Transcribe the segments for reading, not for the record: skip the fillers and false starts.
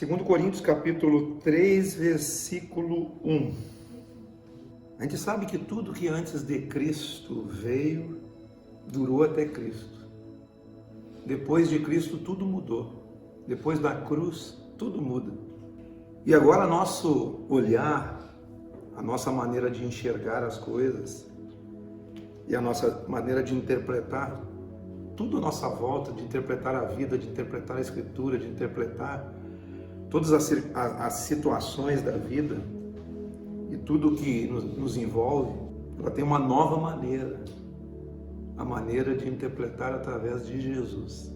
2 Coríntios capítulo 3, versículo 1. A gente sabe que tudo que antes de Cristo veio, durou até Cristo. Depois de Cristo tudo mudou. Depois da cruz tudo muda. E agora nosso olhar, a nossa maneira de enxergar as coisas e a nossa maneira de interpretar tudo à nossa volta, de interpretar a vida, de interpretar a Escritura, de interpretar todas as situações da vida e tudo que nos envolve, ela tem uma nova maneira, a maneira de interpretar através de Jesus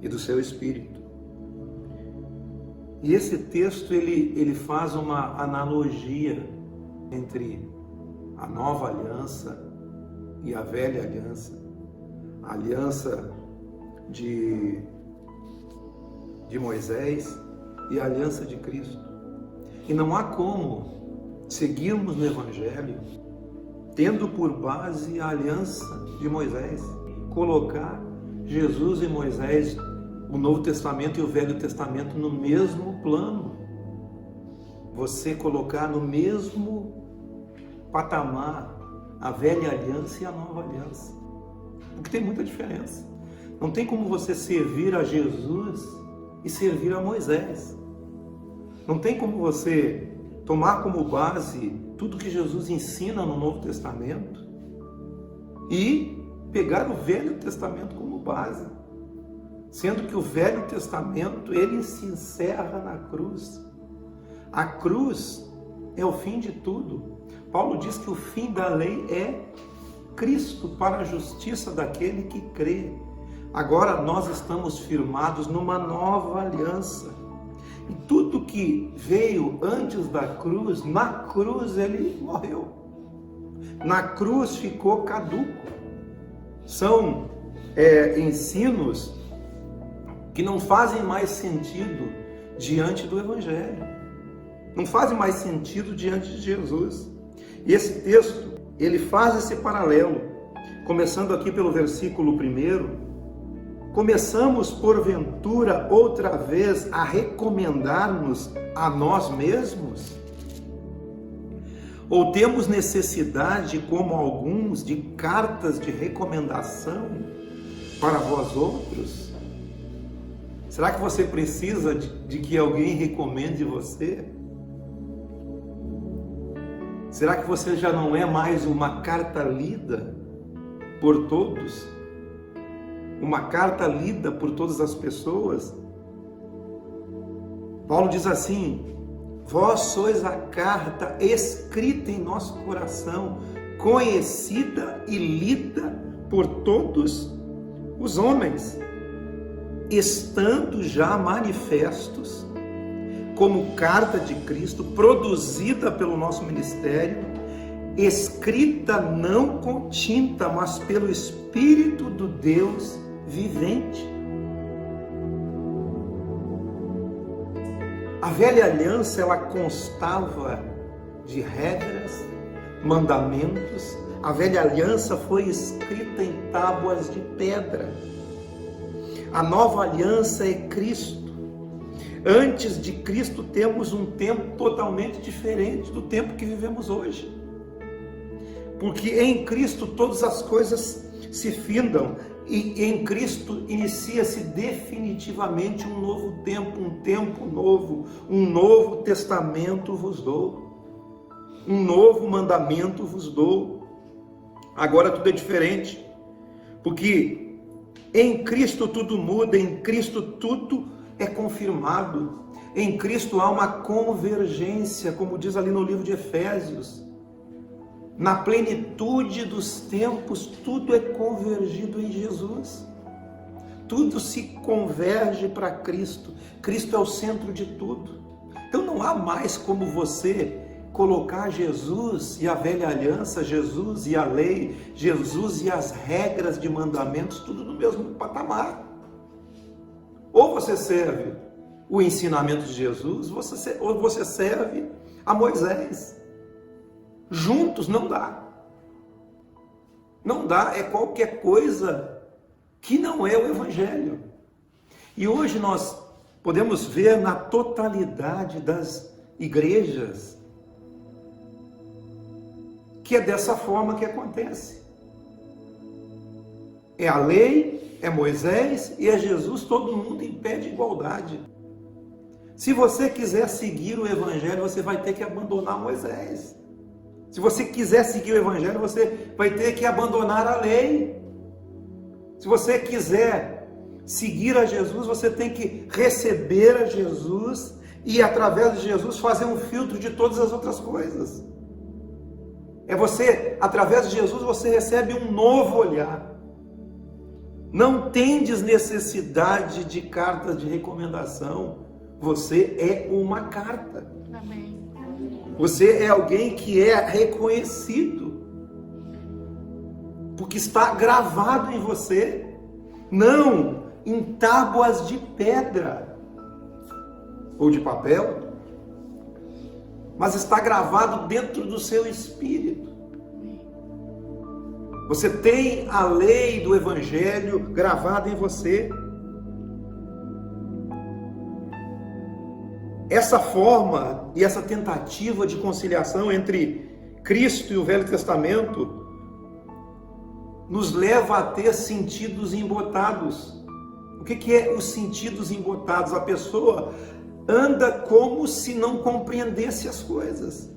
e do seu Espírito. E esse texto ele faz uma analogia entre a nova aliança e a velha aliança, a aliança de Moisés e a aliança de Cristo. E não há como seguirmos no Evangelho tendo por base a aliança de Moisés, colocar Jesus e Moisés, o Novo Testamento e o Velho Testamento no mesmo plano. Você colocar no mesmo patamar a velha aliança e a nova aliança. Porque tem muita diferença. Não tem como você servir a Jesus e servir a Moisés. Não tem como você tomar como base tudo que Jesus ensina no Novo Testamento e pegar o Velho Testamento como base, sendo que o Velho Testamento ele se encerra na cruz. A cruz é o fim de tudo. Paulo diz que o fim da lei é Cristo para a justiça daquele que crê. Agora nós estamos firmados numa nova aliança. E tudo que veio antes da cruz, na cruz ele morreu. Na cruz ficou caduco. São ensinos que não fazem mais sentido diante do Evangelho. Não fazem mais sentido diante de Jesus. E esse texto, ele faz esse paralelo. Começando aqui pelo versículo 1. Começamos, porventura, outra vez a recomendar-nos a nós mesmos? Ou temos necessidade, como alguns, de cartas de recomendação para vós outros? Será que você precisa de que alguém recomende você? Será que você já não é mais uma carta lida por todos? Uma carta lida por todas as pessoas? Paulo diz assim: vós sois a carta escrita em nosso coração, conhecida e lida por todos os homens, estando já manifestos como carta de Cristo, produzida pelo nosso ministério, escrita não com tinta, mas pelo Espírito do Deus vivente. A velha aliança, ela constava de regras, mandamentos. A velha aliança foi escrita em tábuas de pedra. A nova aliança é Cristo. Antes de Cristo temos um tempo totalmente diferente do tempo que vivemos hoje. Porque em Cristo todas as coisas se findam e em Cristo inicia-se definitivamente um novo tempo, um tempo novo, um novo testamento vos dou, um novo mandamento vos dou. Agora tudo é diferente, porque em Cristo tudo muda, em Cristo tudo é confirmado, em Cristo há uma convergência, como diz ali no livro de Efésios. Na plenitude dos tempos, tudo é convergido em Jesus. Tudo se converge para Cristo. Cristo é o centro de tudo. Então não há mais como você colocar Jesus e a velha aliança, Jesus e a lei, Jesus e as regras de mandamentos, tudo no mesmo patamar. Ou você serve o ensinamento de Jesus, ou você serve a Moisés. Juntos não dá. Não dá, é qualquer coisa que não é o Evangelho. E hoje nós podemos ver na totalidade das igrejas que é dessa forma que acontece. É a lei, é Moisés e é Jesus, todo mundo em pé de igualdade. Se você quiser seguir o Evangelho, você vai ter que abandonar Moisés. Se você quiser seguir o Evangelho, você vai ter que abandonar a lei. Se você quiser seguir a Jesus, você tem que receber a Jesus e, através de Jesus, fazer um filtro de todas as outras coisas. É você, através de Jesus, você recebe um novo olhar. Não tendes necessidade de cartas de recomendação. Você é uma carta. Amém. Você é alguém que é reconhecido, porque está gravado em você, não em tábuas de pedra ou de papel, mas está gravado dentro do seu espírito. Você tem a lei do Evangelho gravada em você. Essa forma e essa tentativa de conciliação entre Cristo e o Velho Testamento nos leva a ter sentidos embotados. O que é os sentidos embotados? A pessoa anda como se não compreendesse as coisas.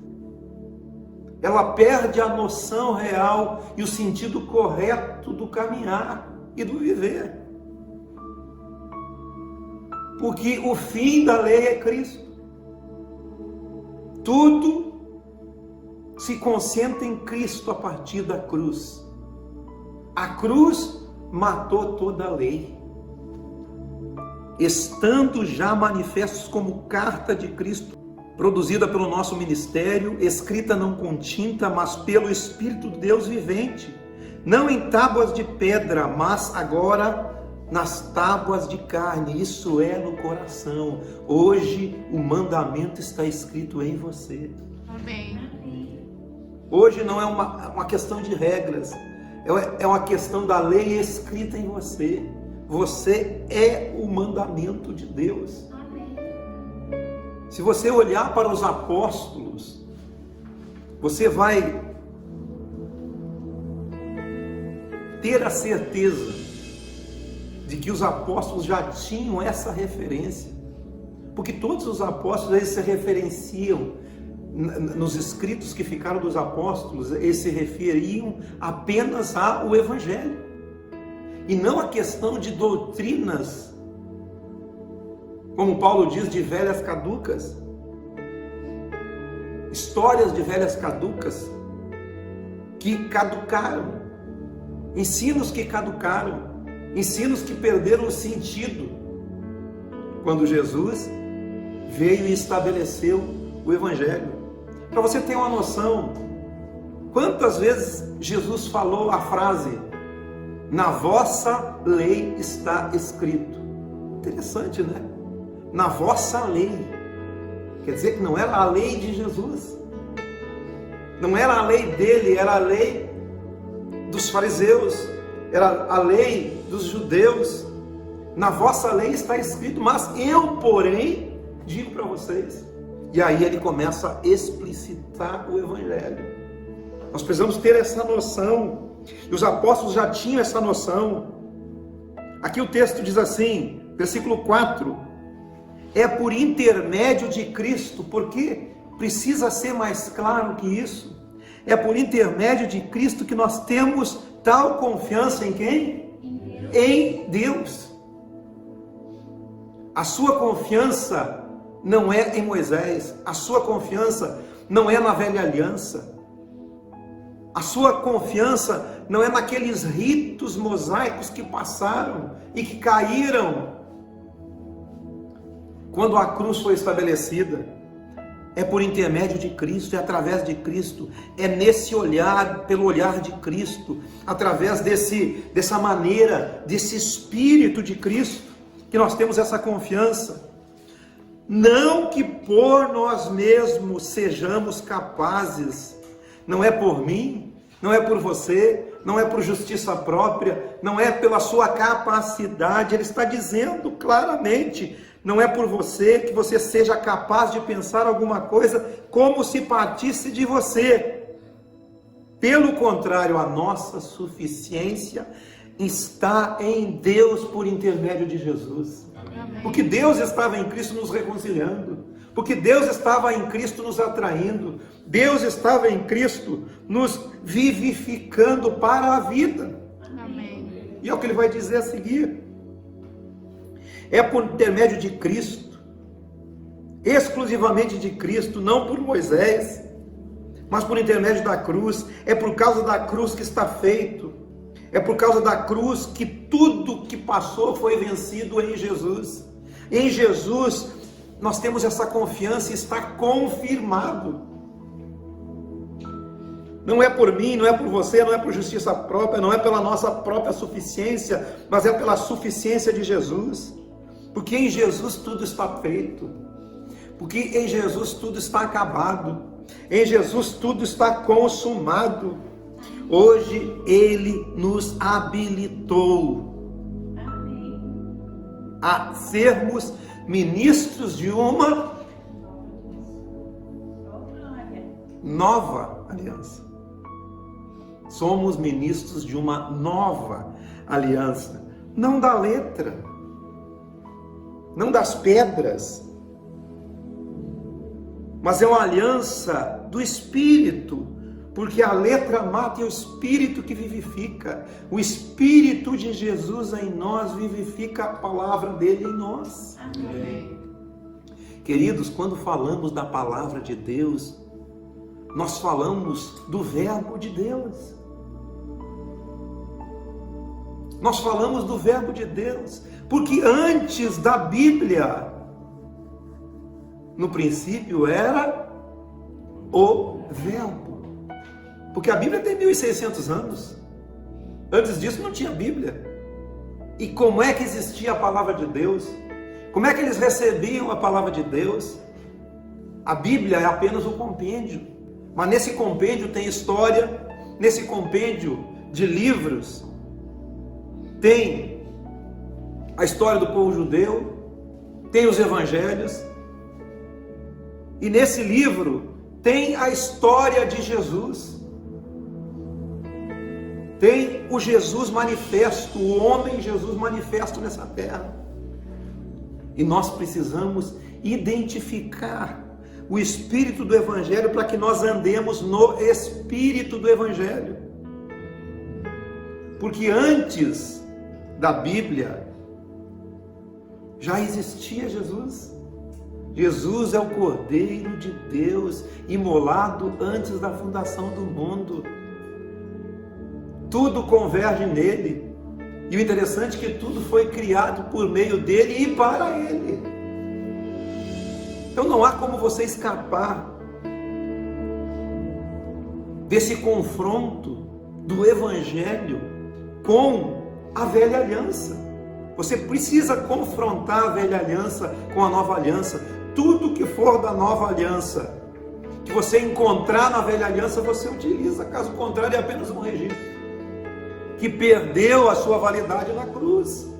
Ela perde a noção real e o sentido correto do caminhar e do viver. Porque o fim da lei é Cristo. Tudo se concentra em Cristo a partir da cruz. A cruz matou toda a lei. Estando já manifestos como carta de Cristo, produzida pelo nosso ministério, escrita não com tinta, mas pelo Espírito de Deus vivente, não em tábuas de pedra, mas agora nas tábuas de carne, isso é no coração. Hoje o mandamento está escrito em você. Amém. Hoje não é uma questão de regras, é uma questão da lei escrita em você. Você é o mandamento de Deus. Se você olhar para os apóstolos, você vai ter a certeza de que os apóstolos já tinham essa referência, porque todos os apóstolos eles se referenciam nos escritos que ficaram dos apóstolos, eles se referiam apenas ao Evangelho e não a questão de doutrinas, como Paulo diz, de velhas caducas, histórias de velhas caducas que caducaram, ensinos que caducaram, ensinos que perderam o sentido quando Jesus veio e estabeleceu o Evangelho. Para você ter uma noção, quantas vezes Jesus falou a frase: na vossa lei está escrito. Interessante, né? Na vossa lei. Quer dizer que não era a lei de Jesus, não era a lei dele, era a lei dos fariseus, era a lei dos judeus. Na vossa lei está escrito, mas eu, porém, digo para vocês. E aí ele começa a explicitar o Evangelho. Nós precisamos ter essa noção, e os apóstolos já tinham essa noção. Aqui o texto diz assim, versículo 4, é por intermédio de Cristo, porque precisa ser mais claro que isso, é por intermédio de Cristo que nós temos tal confiança em quem? Em Deus. A sua confiança não é em Moisés, a sua confiança não é na velha aliança, a sua confiança não é naqueles ritos mosaicos que passaram e que caíram quando a cruz foi estabelecida. É por intermédio de Cristo, é através de Cristo, é nesse olhar, pelo olhar de Cristo, através dessa maneira, desse Espírito de Cristo, que nós temos essa confiança. Não que por nós mesmos sejamos capazes, não é por mim, não é por você, não é por justiça própria, não é pela sua capacidade. Ele está dizendo claramente, não é por você que você seja capaz de pensar alguma coisa como se partisse de você. Pelo contrário, a nossa suficiência está em Deus por intermédio de Jesus. Amém. Porque Deus estava em Cristo nos reconciliando, porque Deus estava em Cristo nos atraindo, Deus estava em Cristo nos vivificando para a vida. Amém. E é o que ele vai dizer a seguir. É por intermédio de Cristo, exclusivamente de Cristo, não por Moisés, mas por intermédio da cruz. É por causa da cruz que está feito. É por causa da cruz que tudo que passou foi vencido em Jesus. Em Jesus nós temos essa confiança e está confirmado. Não é por mim, não é por você, não é por justiça própria, não é pela nossa própria suficiência, mas é pela suficiência de Jesus. Porque em Jesus tudo está feito. Porque em Jesus tudo está acabado. Em Jesus tudo está consumado. Hoje Ele nos habilitou a sermos ministros de uma nova aliança. Somos ministros de uma nova aliança. Não da letra, não das pedras, mas é uma aliança do Espírito, porque a letra mata e o Espírito que vivifica. O Espírito de Jesus em nós vivifica a palavra dele em nós. Amém. Queridos, quando falamos da palavra de Deus, nós falamos do verbo de Deus. Nós falamos do verbo de Deus, porque antes da Bíblia, no princípio era o verbo. Porque a Bíblia tem 1.600 anos. Antes disso não tinha Bíblia. E como é que existia a palavra de Deus? Como é que eles recebiam a palavra de Deus? A Bíblia é apenas um compêndio. Mas nesse compêndio tem história, nesse compêndio de livros, tem a história do povo judeu, tem os evangelhos, e nesse livro tem a história de Jesus. Tem o Jesus manifesto, o homem Jesus manifesto nessa terra. E nós precisamos identificar o espírito do Evangelho para que nós andemos no espírito do Evangelho. Porque antes da Bíblia já existia Jesus. Jesus é o Cordeiro de Deus, imolado antes da fundação do mundo. Tudo converge nele. E o interessante é que tudo foi criado por meio dele e para ele. Então não há como você escapar desse confronto do Evangelho com a velha aliança. Você precisa confrontar a velha aliança com a nova aliança. Tudo que for da nova aliança, que você encontrar na velha aliança, você utiliza. Caso contrário, é apenas um registro que perdeu a sua validade na cruz.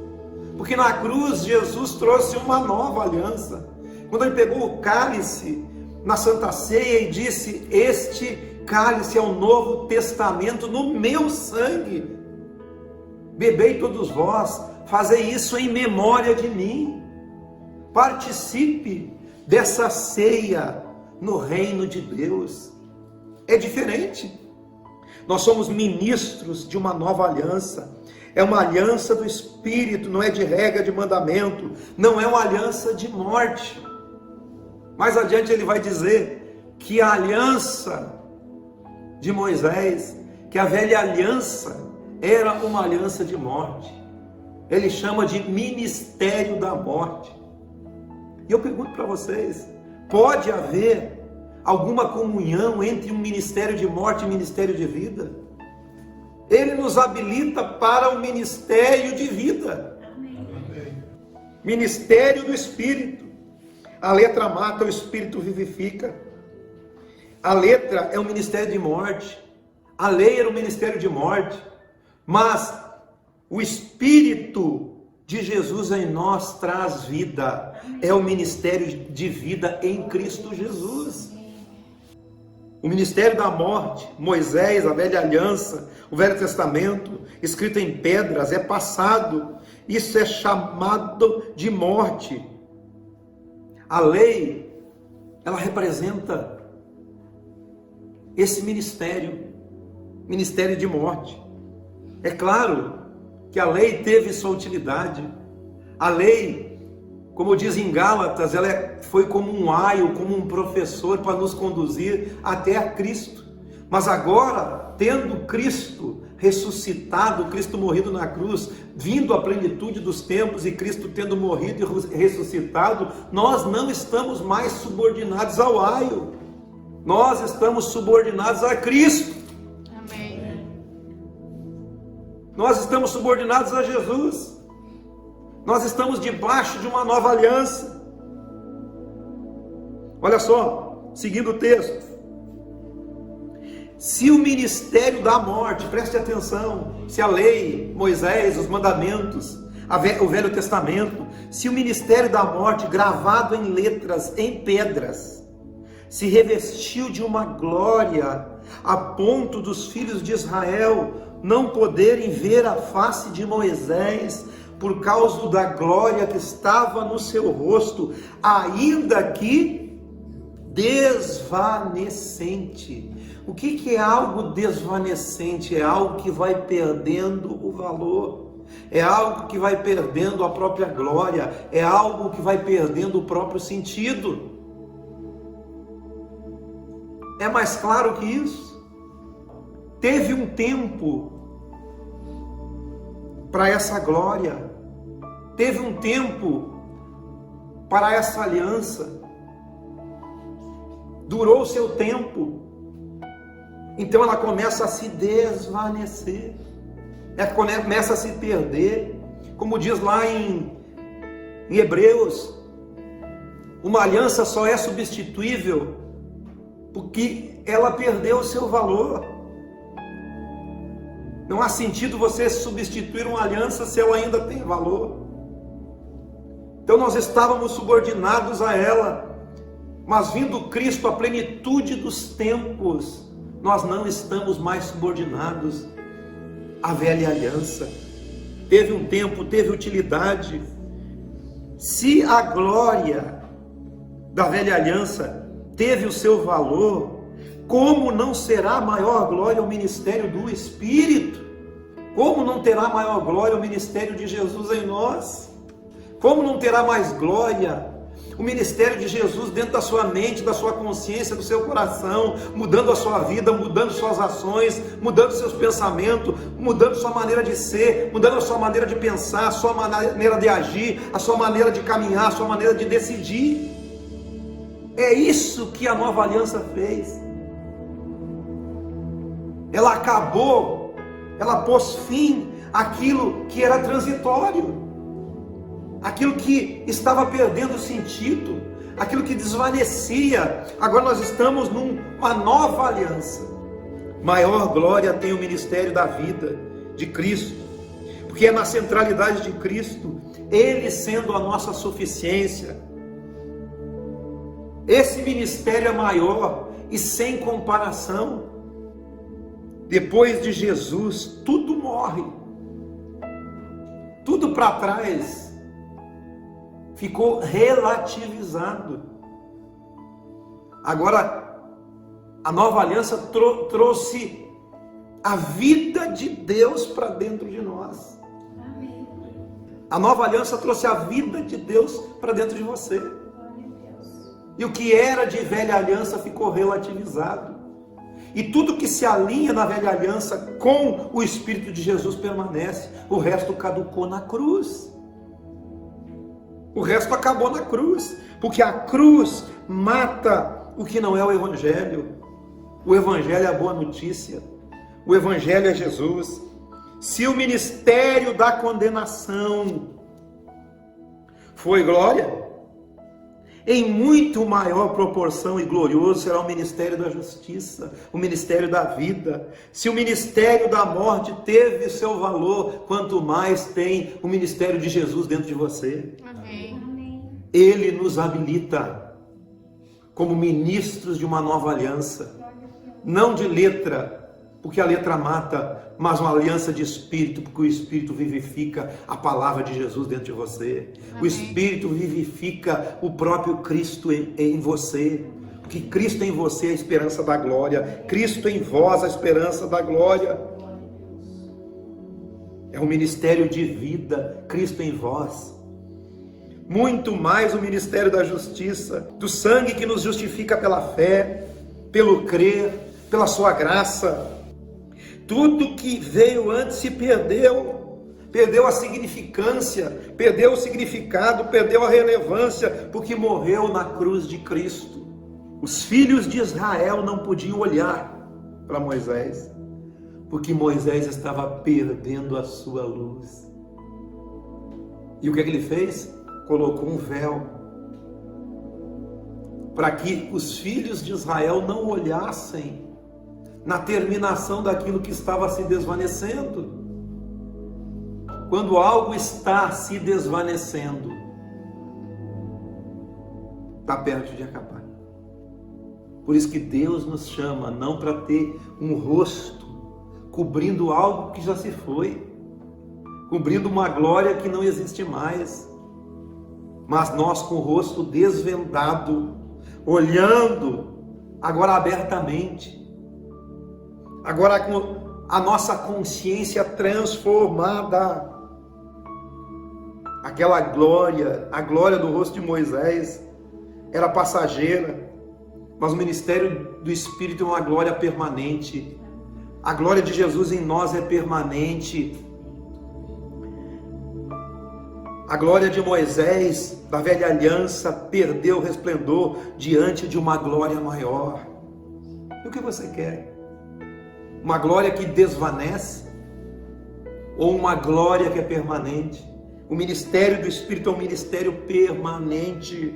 Porque na cruz Jesus trouxe uma nova aliança. Quando ele pegou o cálice na Santa Ceia e disse: este cálice é o novo testamento no meu sangue. Bebei todos vós, fazei isso em memória de mim. Participe dessa ceia no reino de Deus. É diferente. Nós somos ministros de uma nova aliança. É uma aliança do Espírito, não é de regra, de mandamento. Não é uma aliança de morte. Mais adiante ele vai dizer que a aliança de Moisés, que a velha aliança, era uma aliança de morte. Ele chama de ministério da morte. E eu pergunto para vocês, pode haver alguma comunhão entre um ministério de morte e um ministério de vida? Ele nos habilita para o ministério de vida. Amém. Ministério do Espírito. A letra mata, o Espírito vivifica. A letra é um ministério de morte. A lei era um ministério de morte. Mas o Espírito de Jesus em nós traz vida. É o ministério de vida em Cristo Jesus. O ministério da morte, Moisés, a velha aliança, o Velho Testamento, escrito em pedras, é passado. Isso é chamado de morte. A lei, ela representa esse ministério de morte. É claro que a lei teve sua utilidade. A lei, como diz em Gálatas, ela foi como um aio, como um professor para nos conduzir até a Cristo. Mas agora, tendo Cristo ressuscitado, Cristo morrido na cruz, vindo à plenitude dos tempos e Cristo tendo morrido e ressuscitado, nós não estamos mais subordinados ao aio. Nós estamos subordinados a Cristo. Amém. Nós estamos subordinados a Jesus. Nós estamos debaixo de uma nova aliança. Olha só, seguindo o texto. Se o ministério da morte, preste atenção, se a lei, Moisés, os mandamentos, o Velho Testamento, se o ministério da morte, gravado em letras, em pedras, se revestiu de uma glória, a ponto dos filhos de Israel não poderem ver a face de Moisés, por causa da glória que estava no seu rosto, ainda que desvanecente. O que é algo desvanecente? É algo que vai perdendo o valor, é algo que vai perdendo a própria glória, é algo que vai perdendo o próprio sentido. É mais claro que isso? Teve um tempo para essa glória, teve um tempo para essa aliança, durou o seu tempo, então ela começa a se desvanecer, ela começa a se perder, como diz lá em Hebreus, uma aliança só é substituível porque ela perdeu o seu valor. Não há sentido você substituir uma aliança se ela ainda tem valor. Então nós estávamos subordinados a ela, mas vindo Cristo, a plenitude dos tempos, nós não estamos mais subordinados à velha aliança. Teve um tempo, teve utilidade. Se a glória da velha aliança teve o seu valor, como não será maior glória o ministério do Espírito? Como não terá maior glória o ministério de Jesus em nós? Como não terá mais glória o ministério de Jesus dentro da sua mente, da sua consciência, do seu coração, mudando a sua vida, mudando suas ações, mudando seus pensamentos, mudando sua maneira de ser, mudando a sua maneira de pensar, a sua maneira de agir, a sua maneira de caminhar, a sua maneira de decidir? É isso que a nova aliança fez. Ela acabou, ela pôs fim àquilo que era transitório, aquilo que estava perdendo sentido, aquilo que desvanecia. Agora nós estamos numa nova aliança. Maior glória tem o ministério da vida de Cristo, porque é na centralidade de Cristo, Ele sendo a nossa suficiência. Esse ministério é maior e sem comparação. Depois de Jesus, tudo morre, tudo para trás ficou relativizado. Agora, a nova aliança trouxe a vida de Deus para dentro de nós. Amém. A nova aliança trouxe a vida de Deus para dentro de você. E o que era de velha aliança ficou relativizado. E tudo que se alinha na velha aliança com o Espírito de Jesus permanece. O resto caducou na cruz. O resto acabou na cruz. Porque a cruz mata o que não é o Evangelho. O Evangelho é a boa notícia. O Evangelho é Jesus. Se o ministério da condenação foi glória, Em muito maior proporção e glorioso será o ministério da justiça, o ministério da vida. Se o ministério da morte teve seu valor, quanto mais tem o ministério de Jesus dentro de você. Amém. Ele nos habilita como ministros de uma nova aliança, não de letra, porque a letra mata, mas uma aliança de espírito, porque o espírito vivifica a palavra de Jesus dentro de você. Amém. O espírito vivifica o próprio Cristo em você, porque Cristo em você é a esperança da glória, Cristo em vós a esperança da glória. É um ministério de vida, Cristo em vós. Muito mais o ministério da justiça, do sangue que nos justifica pela fé, pelo crer, pela sua graça. Tudo que veio antes se perdeu a significância, perdeu o significado, perdeu a relevância, porque morreu na cruz de Cristo. Os filhos de Israel não podiam olhar para Moisés, porque Moisés estava perdendo a sua luz. E o que ele fez? Colocou um véu, para que os filhos de Israel não olhassem na terminação daquilo que estava se desvanecendo. Quando algo está se desvanecendo, está perto de acabar. Por isso que Deus nos chama não para ter um rosto cobrindo algo que já se foi, cobrindo uma glória que não existe mais, mas nós com o rosto desvendado, olhando agora abertamente, agora com a nossa consciência transformada. Aquela glória, a glória do rosto de Moisés era passageira, mas o ministério do Espírito é uma glória permanente. A glória de Jesus em nós é permanente. A glória de Moisés, da velha aliança, perdeu o resplendor diante de uma glória maior. E o que você quer? Uma glória que desvanece ou uma glória que é permanente? O ministério do Espírito é um ministério permanente.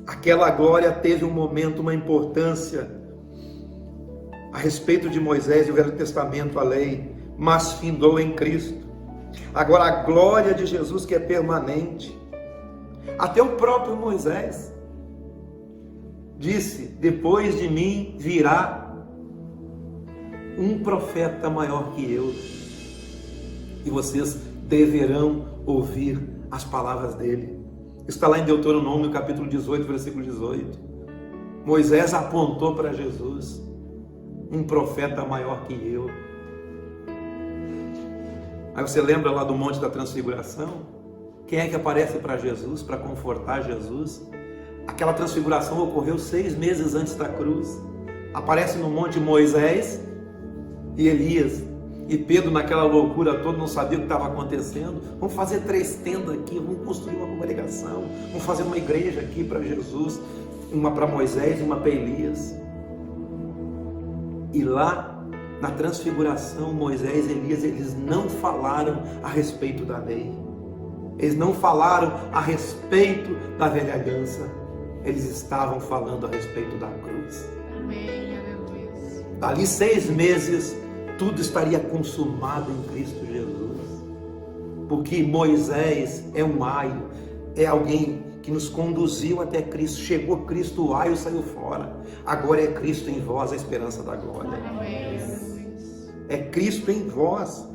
Aquela glória teve um momento, uma importância a respeito de Moisés e o Velho Testamento, a lei, mas findou em Cristo. Agora a glória de Jesus que é permanente. Até o próprio Moisés disse: depois de mim virá um profeta maior que eu, e vocês deverão ouvir as palavras dele. Está lá em Deuteronômio capítulo 18, versículo 18. Moisés apontou para Jesus: um profeta maior que eu. Aí você lembra lá do Monte da Transfiguração? Quem é que aparece para Jesus, para confortar Jesus? Aquela transfiguração ocorreu 6 meses antes da cruz. Aparece no monte Moisés e Elias. E Pedro, naquela loucura toda, não sabia o que estava acontecendo. Vamos fazer 3 tendas aqui, vamos construir uma congregação, vamos fazer uma igreja aqui para Jesus, uma para Moisés e uma para Elias. E lá, na transfiguração, Moisés e Elias, eles não falaram a respeito da lei. Eles não falaram a respeito da velha aliança. Eles estavam falando a respeito da cruz. Amém, aleluia. Dali 6 meses, tudo estaria consumado em Cristo Jesus. Porque Moisés é um aio, é alguém que nos conduziu até Cristo. Chegou Cristo, o aio saiu fora. Agora é Cristo em vós, a esperança da glória. Amém. É Cristo em vós.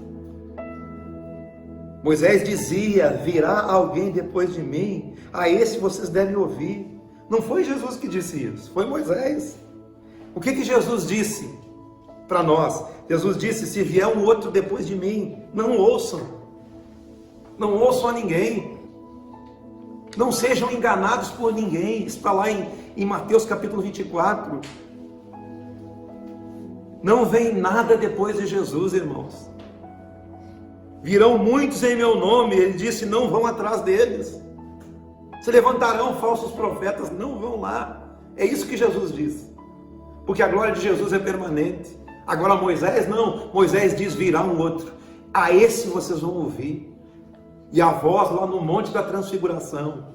Moisés dizia: virá alguém depois de mim, a esse vocês devem ouvir. Não foi Jesus que disse isso, foi Moisés. O que Jesus disse para nós? Jesus disse: se vier um outro depois de mim, não ouçam. Não ouçam a ninguém. Não sejam enganados por ninguém. Está lá em Mateus capítulo 24. Não vem nada depois de Jesus, irmãos. Virão muitos em meu nome, ele disse: não vão atrás deles. Se levantarão falsos profetas, não vão lá. É isso que Jesus disse. Porque a glória de Jesus é permanente. Agora Moisés não. Moisés diz: virá um outro. A esse vocês vão ouvir. E a voz lá no Monte da Transfiguração,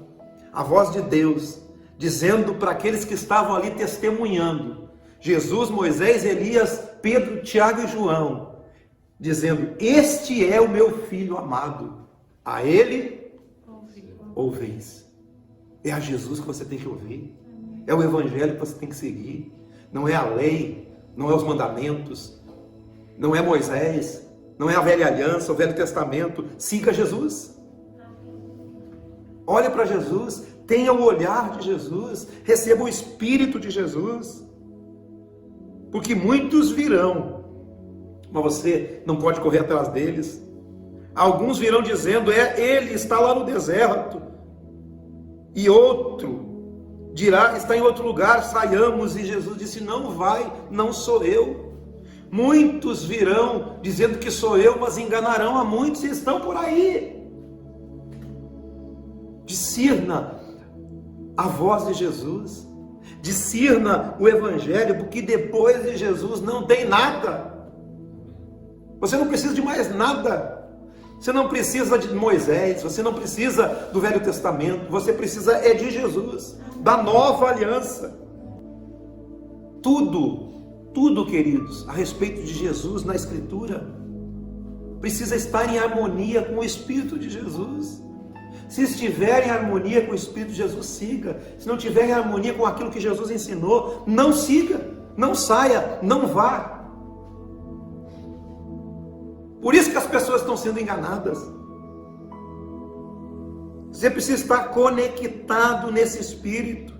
a voz de Deus, dizendo para aqueles que estavam ali testemunhando, Jesus, Moisés, Elias, Pedro, Tiago e João, dizendo: este é o meu filho amado, a ele ouveis. É a Jesus que você tem que ouvir, é o evangelho que você tem que seguir, não é a lei, não é os mandamentos, não é Moisés, não é a velha aliança, o Velho Testamento. Siga Jesus, olhe para Jesus, tenha o olhar de Jesus, receba o Espírito de Jesus, porque muitos virão, mas você não pode correr atrás deles. Alguns virão dizendo: ele está lá no deserto, e outro dirá: está em outro lugar, saiamos. E Jesus disse: não vai, não sou eu. Muitos virão dizendo que sou eu, mas enganarão a muitos e estão por aí. Discirna a voz de Jesus, discirna o evangelho, porque depois de Jesus não tem nada. Você não precisa de mais nada. Você não precisa de Moisés, você não precisa do Velho Testamento, você precisa de Jesus, da nova aliança. Tudo, queridos, a respeito de Jesus na Escritura, precisa estar em harmonia com o Espírito de Jesus. Se estiver em harmonia com o Espírito de Jesus, siga. Se não estiver em harmonia com aquilo que Jesus ensinou, não siga, não saia, não vá. Por isso que as pessoas estão sendo enganadas. Você precisa estar conectado nesse Espírito.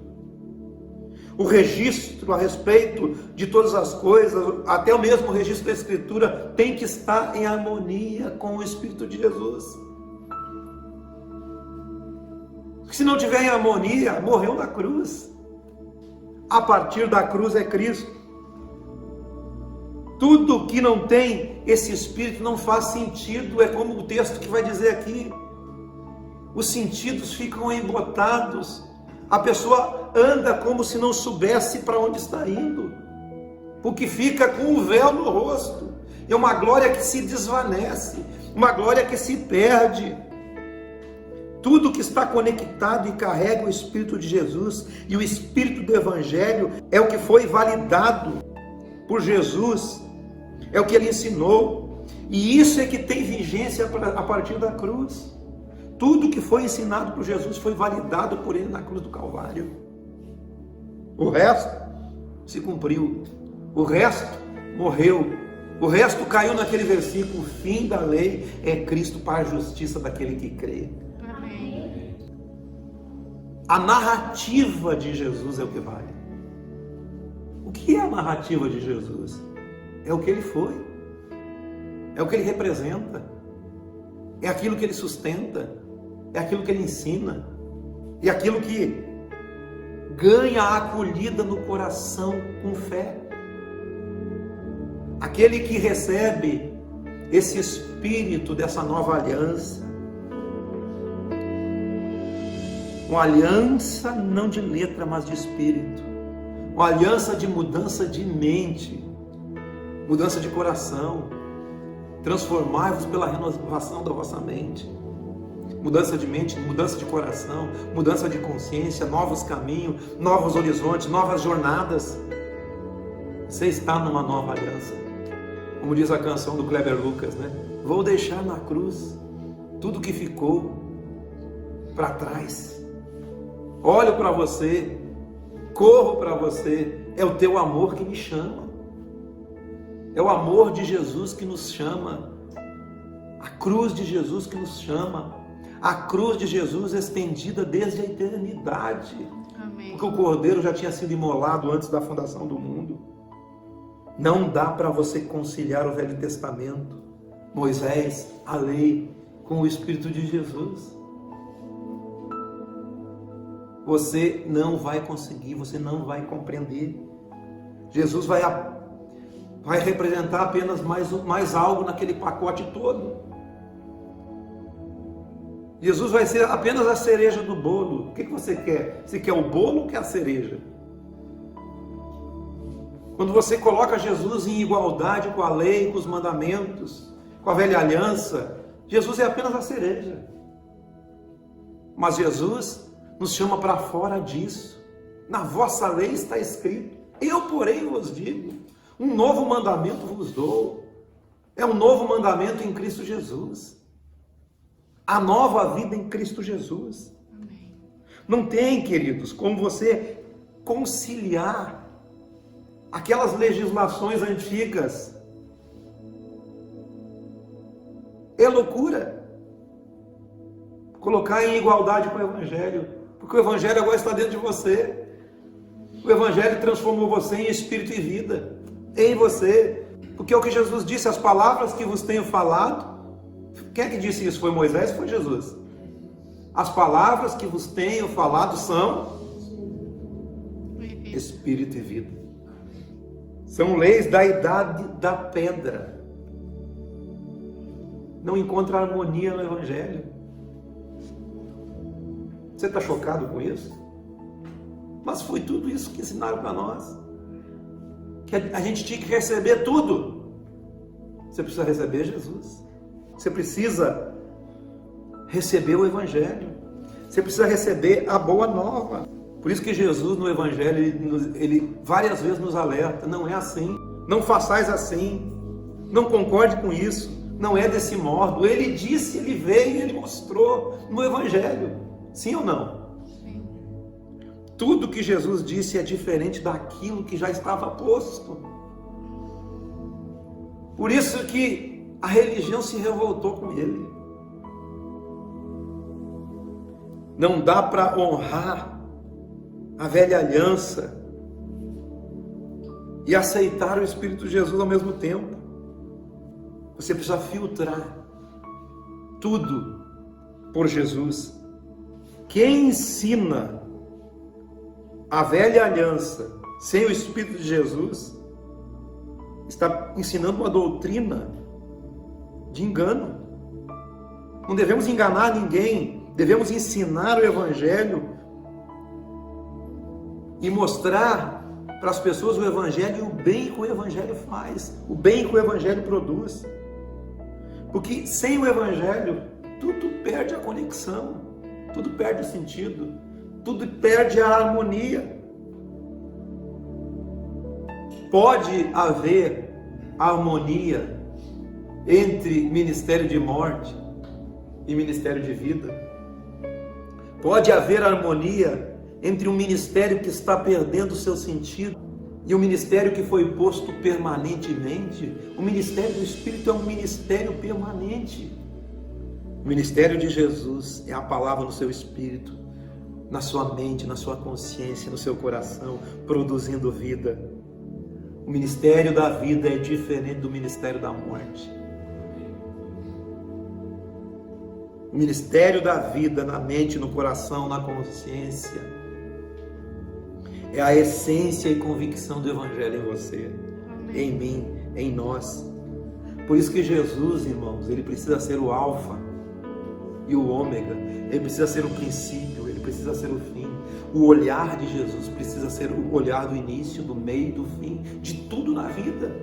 O registro a respeito de todas as coisas, até o mesmo registro da Escritura, tem que estar em harmonia com o Espírito de Jesus. Se não tiver em harmonia, morreu na cruz. A partir da cruz é Cristo. Tudo que não tem esse Espírito não faz sentido. É como o texto que vai dizer aqui: os sentidos ficam embotados, a pessoa anda como se não soubesse para onde está indo, porque fica com um véu no rosto. É uma glória que se desvanece, uma glória que se perde. Tudo que está conectado e carrega o Espírito de Jesus e o Espírito do Evangelho é o que foi validado por Jesus, é o que ele ensinou, e isso é que tem vigência a partir da cruz. Tudo que foi ensinado por Jesus foi validado por ele na cruz do Calvário. O resto se cumpriu, o resto morreu, o resto caiu naquele versículo: o fim da lei é Cristo para a justiça daquele que crê. Amém. A narrativa de Jesus é o que vale. O que é a narrativa de Jesus? É o que ele foi, é o que ele representa, é aquilo que ele sustenta, é aquilo que ele ensina, é aquilo que ganha a acolhida no coração com fé. Aquele que recebe esse Espírito dessa nova aliança, uma aliança não de letra, mas de Espírito, uma aliança de mudança de mente, mudança de coração. Transformai-vos pela renovação da vossa mente. Mudança de mente, mudança de coração, mudança de consciência, novos caminhos, novos horizontes, novas jornadas. Você está numa nova aliança. Como diz a canção do Kleber Lucas, né? Vou deixar na cruz tudo que ficou para trás. Olho para você, corro para você. É o teu amor que me chama. É o amor de Jesus que nos chama, a cruz de Jesus que nos chama, a cruz de Jesus estendida desde a eternidade. Amém. Porque o Cordeiro já tinha sido imolado antes da fundação do mundo. Não dá para você conciliar o Velho Testamento, Moisés, a lei, com o Espírito de Jesus. Você não vai conseguir, você não vai compreender. Jesus vai representar apenas mais algo naquele pacote todo. Jesus vai ser apenas a cereja do bolo. O que você quer? Você quer o bolo ou quer a cereja? Quando você coloca Jesus em igualdade com a lei, com os mandamentos, com a velha aliança, Jesus é apenas a cereja. Mas Jesus nos chama para fora disso. Na vossa lei está escrito: eu, porém, vos digo, um novo mandamento vos dou. É um novo mandamento em Cristo Jesus. A nova vida em Cristo Jesus. Amém. Não tem, queridos, como você conciliar aquelas legislações antigas. É loucura colocar em igualdade com o Evangelho, porque o Evangelho agora está dentro de você. O Evangelho transformou você em espírito e vida, em você, porque é o que Jesus disse: as palavras que vos tenho falado. Quem é que disse isso? Foi Moisés ou foi Jesus? As palavras que vos tenho falado são espírito e vida. São leis da idade da pedra. Não encontra harmonia no Evangelho. Você está chocado com isso? Mas foi tudo isso que ensinaram para nós. Que a gente tinha que receber tudo. Você precisa receber Jesus. Você precisa receber o Evangelho. Você precisa receber a boa nova. Por isso que Jesus no Evangelho, ele várias vezes nos alerta: não é assim, não façais assim, não concorde com isso, não é desse modo. Ele disse, ele veio, ele mostrou no Evangelho. Sim ou não? Sim. Tudo que Jesus disse é diferente daquilo que já estava posto. Por isso que a religião se revoltou com ele. Não dá para honrar a velha aliança e aceitar o Espírito de Jesus ao mesmo tempo. Você precisa filtrar tudo por Jesus. Quem ensina a velha aliança sem o Espírito de Jesus está ensinando uma doutrina de engano. Não devemos enganar ninguém, devemos ensinar o Evangelho e mostrar para as pessoas o Evangelho e o bem que o Evangelho faz, o bem que o Evangelho produz. Porque sem o Evangelho, tudo perde a conexão, tudo perde o sentido, tudo perde a harmonia. Pode haver harmonia entre ministério de morte e ministério de vida. Pode haver harmonia entre um ministério que está perdendo o seu sentido e um ministério que foi posto permanentemente. O ministério do Espírito é um ministério permanente. O ministério de Jesus é a palavra no seu espírito, na sua mente, na sua consciência, no seu coração, produzindo vida. O ministério da vida é diferente do ministério da morte. O ministério da vida na mente, no coração, na consciência é a essência e convicção do Evangelho em você, em mim, em nós. Por isso que Jesus, irmãos, ele precisa ser o alfa e o ômega. Ele precisa ser o princípio, ele precisa ser o fim. O olhar de Jesus precisa ser o olhar do início, do meio e do fim, de tudo na vida.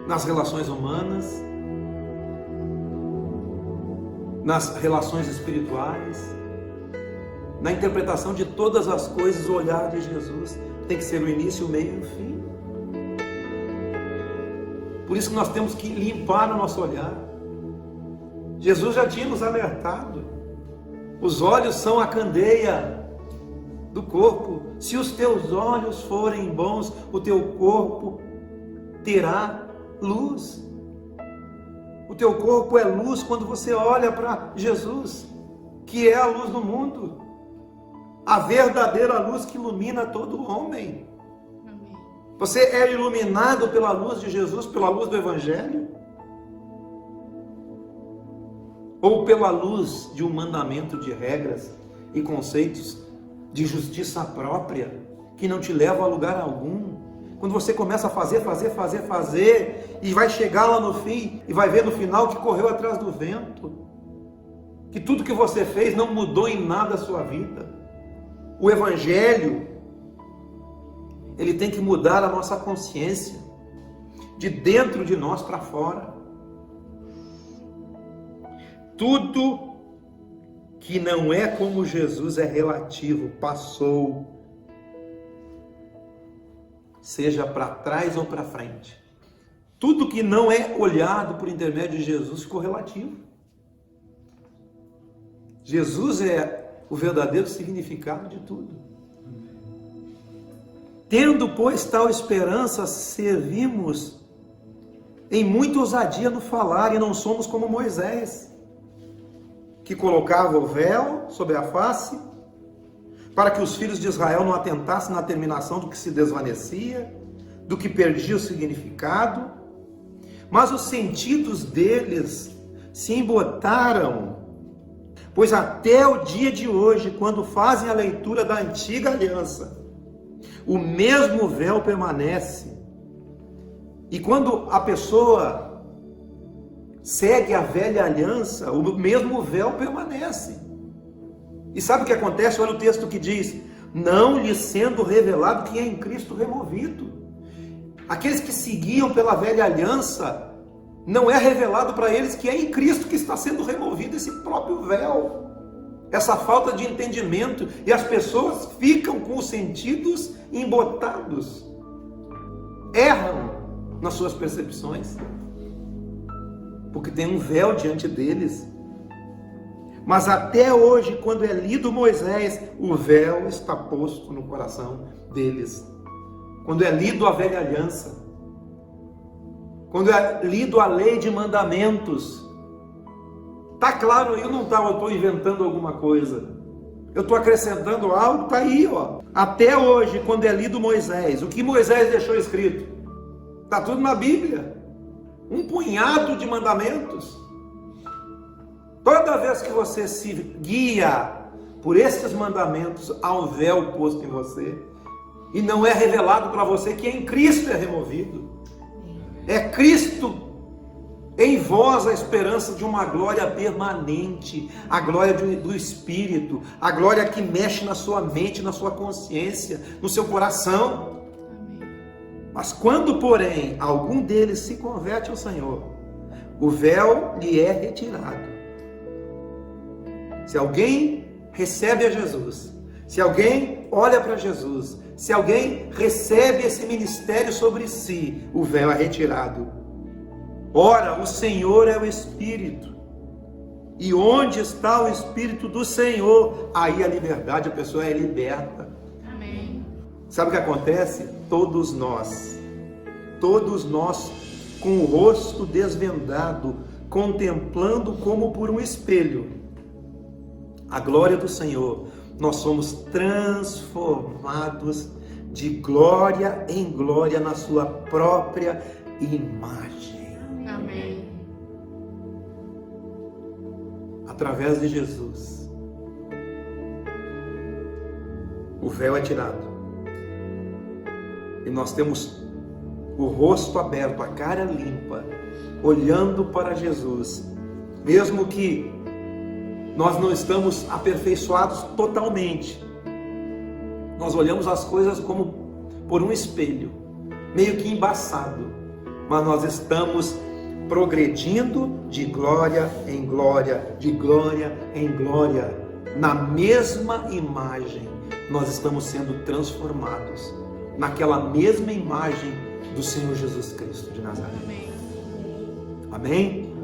Nas relações humanas, nas relações espirituais, na interpretação de todas as coisas. O olhar de Jesus tem que ser o início, o meio e o fim. Por isso que nós temos que limpar o nosso olhar. Jesus já tinha nos alertado: os olhos são a candeia do corpo. Se os teus olhos forem bons, o teu corpo terá luz. O teu corpo é luz quando você olha para Jesus, que é a luz do mundo, a verdadeira luz que ilumina todo homem. Amém. Você é iluminado pela luz de Jesus, pela luz do Evangelho? Ou pela luz de um mandamento de regras e conceitos de justiça própria, que não te leva a lugar algum? Quando você começa a fazer, e vai chegar lá no fim, e vai ver no final que correu atrás do vento, que tudo que você fez não mudou em nada a sua vida. O Evangelho, ele tem que mudar a nossa consciência, de dentro de nós para fora. Tudo que não é como Jesus é relativo, passou, seja para trás ou para frente. Tudo que não é olhado por intermédio de Jesus ficou relativo. Jesus é o verdadeiro significado de tudo. Tendo, pois, tal esperança, servimos em muita ousadia no falar, e não somos como Moisés, que colocava o véu sobre a face, para que os filhos de Israel não atentassem na terminação do que se desvanecia, do que perdia o significado, mas os sentidos deles se embotaram, pois até o dia de hoje, quando fazem a leitura da antiga aliança, o mesmo véu permanece. E quando a pessoa segue a velha aliança, o mesmo véu permanece. E sabe o que acontece? Olha o texto que diz: não lhe sendo revelado que é em Cristo removido. Aqueles que seguiam pela velha aliança, não é revelado para eles que é em Cristo que está sendo removido esse próprio véu, essa falta de entendimento, e as pessoas ficam com os sentidos embotados, erram nas suas percepções, porque tem um véu diante deles. Mas até hoje, quando é lido Moisés, o véu está posto no coração deles. Quando é lido a velha aliança, quando é lido a lei de mandamentos, está claro aí ou não está? Eu estou inventando alguma coisa, eu estou acrescentando algo, está aí, ó. Até hoje, quando é lido Moisés, o que Moisés deixou escrito? Está tudo na Bíblia, um punhado de mandamentos. Toda vez que você se guia por esses mandamentos, há um véu posto em você, e não é revelado para você que em Cristo é removido. É Cristo em vós a esperança de uma glória permanente, a glória do Espírito, a glória que mexe na sua mente, na sua consciência, no seu coração. Mas quando, porém, algum deles se converte ao Senhor, o véu lhe é retirado. Se alguém recebe a Jesus, se alguém olha para Jesus, se alguém recebe esse ministério sobre si, o véu é retirado. Ora, o Senhor é o Espírito, e onde está o Espírito do Senhor, aí a liberdade, a pessoa é liberta. Amém. Sabe o que acontece? Todos nós, com o rosto desvendado, contemplando como por um espelho a glória do Senhor, nós somos transformados de glória em glória na sua própria imagem. Amém. Através de Jesus, o véu é tirado e nós temos o rosto aberto, a cara limpa, olhando para Jesus, mesmo que nós não estamos aperfeiçoados totalmente. Nós olhamos as coisas como por um espelho, meio que embaçado, mas nós estamos progredindo de glória em glória, de glória em glória, na mesma imagem. Nós estamos sendo transformados naquela mesma imagem do Senhor Jesus Cristo de Nazaré. Amém. Amém?